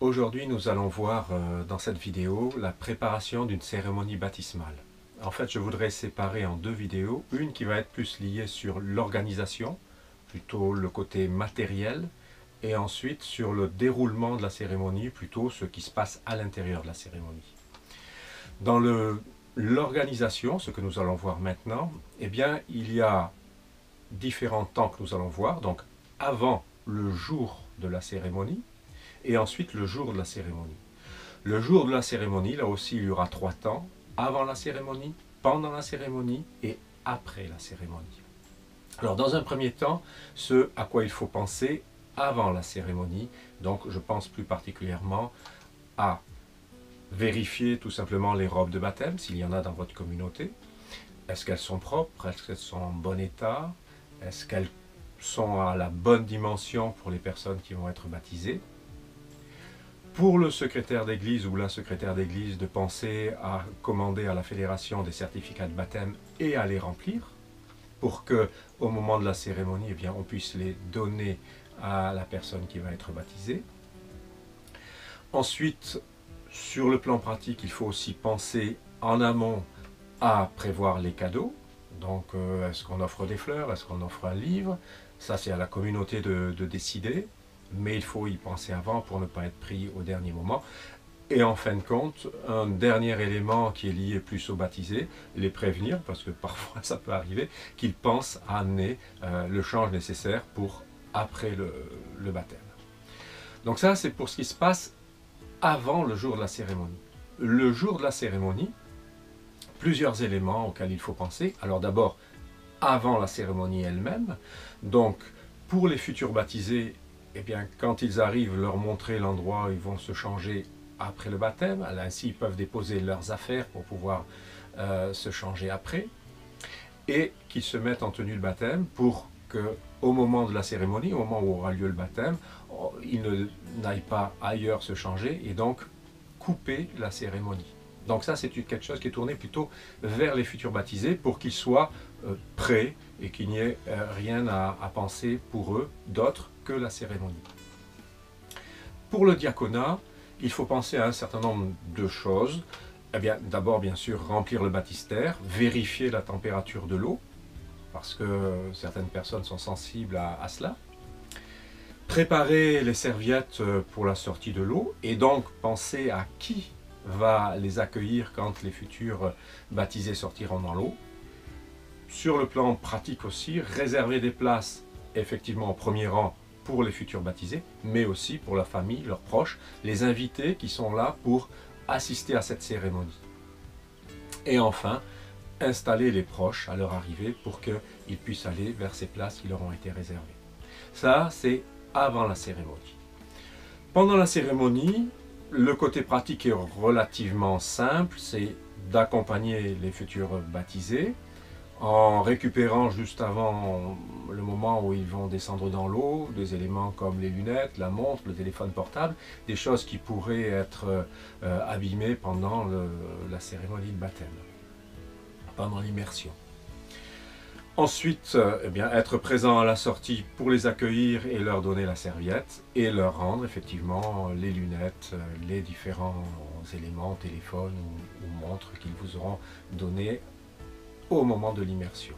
Aujourd'hui, nous allons voir dans cette vidéo la préparation d'une cérémonie baptismale. En fait, je voudrais séparer en deux vidéos, une qui va être plus liée sur l'organisation, plutôt le côté matériel, et ensuite sur le déroulement de la cérémonie, plutôt ce qui se passe à l'intérieur de la cérémonie. Dans l'organisation, ce que nous allons voir maintenant, eh bien, il y a différents temps que nous allons voir, donc avant le jour de la cérémonie, et ensuite le jour de la cérémonie. Le jour de la cérémonie, là aussi, il y aura 3 temps, avant la cérémonie, pendant la cérémonie et après la cérémonie. Alors, dans un premier temps, ce à quoi il faut penser avant la cérémonie, donc je pense plus particulièrement à vérifier tout simplement les robes de baptême, s'il y en a dans votre communauté. Est-ce qu'elles sont propres? Est-ce qu'elles sont en bon état? Est-ce qu'elles sont à la bonne dimension pour les personnes qui vont être baptisées? Pour le secrétaire d'église ou la secrétaire d'église, de penser à commander à la fédération des certificats de baptême et à les remplir pour que, au moment de la cérémonie, eh bien, on puisse les donner à la personne qui va être baptisée. Ensuite, sur le plan pratique, il faut aussi penser en amont à prévoir les cadeaux. Donc, est-ce qu'on offre des fleurs? Est-ce qu'on offre un livre? Ça, c'est à la communauté de décider. Mais il faut y penser avant pour ne pas être pris au dernier moment. Et en fin de compte, un dernier élément qui est lié plus aux baptisés, les prévenir, parce que parfois ça peut arriver, qu'ils pensent à amener le change nécessaire pour après le baptême. Donc ça, c'est pour ce qui se passe avant le jour de la cérémonie. Le jour de la cérémonie, plusieurs éléments auxquels il faut penser. Alors d'abord, avant la cérémonie elle-même, donc pour les futurs baptisés, eh bien, quand ils arrivent, leur montrer l'endroit où ils vont se changer après le baptême. Ainsi, ils peuvent déposer leurs affaires pour pouvoir se changer après. Et qu'ils se mettent en tenue de baptême pour qu'au moment de la cérémonie, au moment où aura lieu le baptême, ils n'aillent pas ailleurs se changer et donc couper la cérémonie. Donc ça, c'est quelque chose qui est tourné plutôt vers les futurs baptisés pour qu'ils soient prêts et qu'il n'y ait rien à penser pour eux d'autre que la cérémonie. Pour le diaconat, il faut penser à un certain nombre de choses. Eh bien, d'abord, bien sûr, remplir le baptistère, vérifier la température de l'eau, parce que certaines personnes sont sensibles à cela. Préparer les serviettes pour la sortie de l'eau, et donc penser à qui va les accueillir quand les futurs baptisés sortiront dans l'eau. Sur le plan pratique aussi, réserver des places effectivement au premier rang pour les futurs baptisés, mais aussi pour la famille, leurs proches, les invités qui sont là pour assister à cette cérémonie. Et enfin, installer les proches à leur arrivée pour qu'ils puissent aller vers ces places qui leur ont été réservées. Ça, c'est avant la cérémonie. Pendant la cérémonie, le côté pratique est relativement simple, c'est d'accompagner les futurs baptisés en récupérant juste avant le moment où ils vont descendre dans l'eau, des éléments comme les lunettes, la montre, le téléphone portable, des choses qui pourraient être abîmées pendant la cérémonie de baptême, pendant l'immersion. Ensuite, eh bien, être présent à la sortie pour les accueillir et leur donner la serviette et leur rendre effectivement les lunettes, les différents éléments, téléphone ou montres qu'ils vous auront donnés au moment de l'immersion.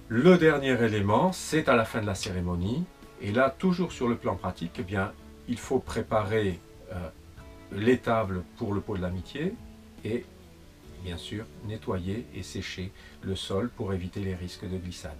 Le dernier élément, c'est à la fin de la cérémonie. Et là, toujours sur le plan pratique, eh bien, il faut préparer l'étable pour le pot de l'amitié et bien sûr nettoyer et sécher le sol pour éviter les risques de glissade.